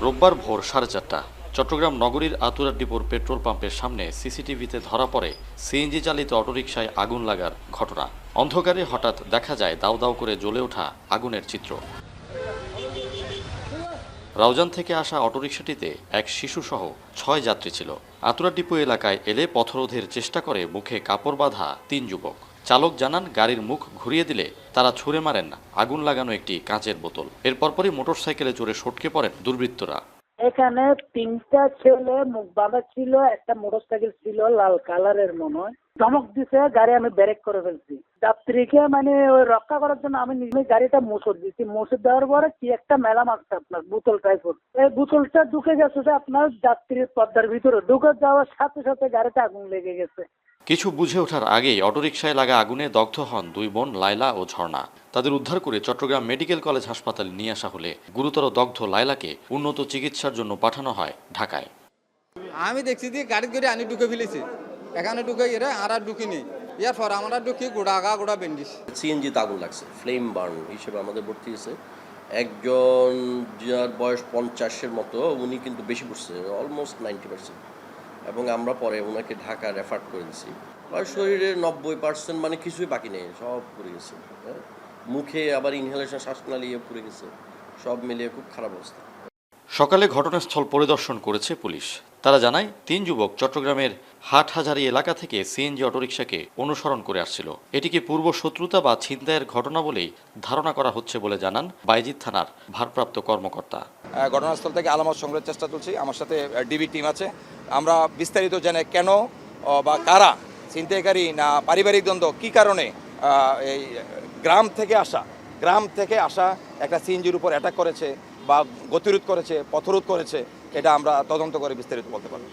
রোববার ভোর 4:30 চট্টগ্রাম নগরীর আতুরা ডিপোর পেট্রোল পাম্পের সামনে সিসিটিভিতে ধরা পড়ে সিএনজি চালিত অটোরিকশায় আগুন লাগার ঘটনা। অন্ধকারে হঠাৎ দেখা যায় দাউ দাউ করে জ্বলে ওঠা আগুনের চিত্র। রাউজান থেকে আসা অটোরিকশাটিতে এক শিশুসহ 6 যাত্রী ছিল। আতুরা ডিপো এলাকায় এলে পথরোধের চেষ্টা করে মুখে কাপড় বাঁধা 3 যুবক। চালক জানান গাড়ির মুখ ঘুরিয়ে দিলে তারা ছুঁড়ে মারেন আগুন লাগানো একটি কাঁচের বোতল। এর পরপরই মোটরসাইকেলে চড়ে সটকে পড়েন দুর্বৃত্তরা। এখানে 3টা ছেলে মুখ বাঁধা ছিল, একটা মোটরসাইকেল ছিল লাল কালারের মনে হয়। ধমক দিছে, গাড়ি আমি ব্রেক করে ফেলছি। যাত্রীকে মানে ওই রক্ষা করার জন্য আমি নিজে গাড়িটা মোচড় দিচ্ছি। মোচড় দেওয়ার পরে কি একটা মেলা মারছে আপনার বোতল টাইপের। এই বোতলটা ঢুকে গেছে যে আপনার যাত্রীর পর্দার ভিতরে, ঢুকে যাওয়ার সাথে সাথে গাড়িতে আগুন লেগে গেছে। কিছু বুঝে ওঠার আগেই অটোরিকশায় লাগা আগুনে দগ্ধ হন 2 বোন লায়লা ও ঝর্ণা। তাদের উদ্ধার করে চট্টগ্রাম মেডিকেল কলেজ হাসপাতালে নিয়ে আসা হলে গুরুতর দগ্ধ লায়লাকে উন্নত চিকিৎসার জন্য পাঠানো হয় ঢাকায়। আমি দেখছি যে গাড়ি করে আনি ঢুকে ফেলেছি, এখানে ঢুকে আর ঢুকিনি। ইয়ার পর আমরা ঢুকি গোড়া বেন্ডিস। সিএনজিতে আগুন লাগছে, ফ্লেম বার্ন হিসেবে আমাদের ভর্তি হয়েছে একজন, যার বয়স 50-এর মতো। উনি কিন্তু বেশি পড়ছে, অলমোস্ট 90%, এবং আমরা পরে ওনাকে ঢাকা রেফার করে দিচ্ছি। আর শরীরের 90% মানে কিছুই বাকি নেই, সব পুড়ে গেছে। মুখে আবার ইনহেলেশন, শ্বাসনালী পুড়ে গেছে, সব মিলিয়ে খুব খারাপ অবস্থা। সকালে ঘটনাস্থল পরিদর্শন করেছে পুলিশ। তারা জানায় 3 যুবক চট্টগ্রামের হাটহাজারী এলাকা থেকে সিএনজি অটোরিকশাকে অনুসরণ করে আসছিল। এটিকে পূর্ব শত্রুতা বা ছিনতাইয়ের ঘটনা বলেই ধারণা করা হচ্ছে বলে জানান বাইজিদ থানার ভারপ্রাপ্ত কর্মকর্তা। ঘটনাস্থল থেকে আলামত সংগ্রহের চেষ্টা চলছে, আমার সাথে ডিবি টিম আছে। আমরা বিস্তারিত জেনে কেন বা কারা ছিনতাইকারী না পারিবারিক দ্বন্দ্ব, কী কারণে এই গ্রাম থেকে আসা একটা সিএনজির উপর অ্যাটাক করেছে বা গতিরোধ করেছে, পথরোধ করেছে, এটা আমরা তদন্ত করে বিস্তারিত বলতে পারব।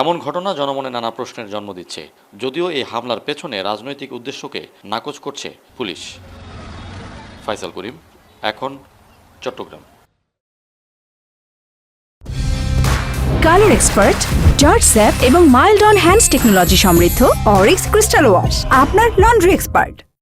এমন ঘটনা জনমনে নানা প্রশ্নের জন্ম দিচ্ছে। যদিও এই হামলার পেছনে রাজনৈতিক উদ্দেশ্যকে নাকচ করছে পুলিশ। ফাইসাল করিম, এখন, চট্টগ্রাম। কালার এক্সপার্ট, জর্জ স্যাপ এবং মাইল্ড অন হ্যান্ডস টেকনোলজি সমৃদ্ধ অরিক্স ক্রিস্টাল ওয়াশ আপনার লন্ড্রি এক্সপার্ট।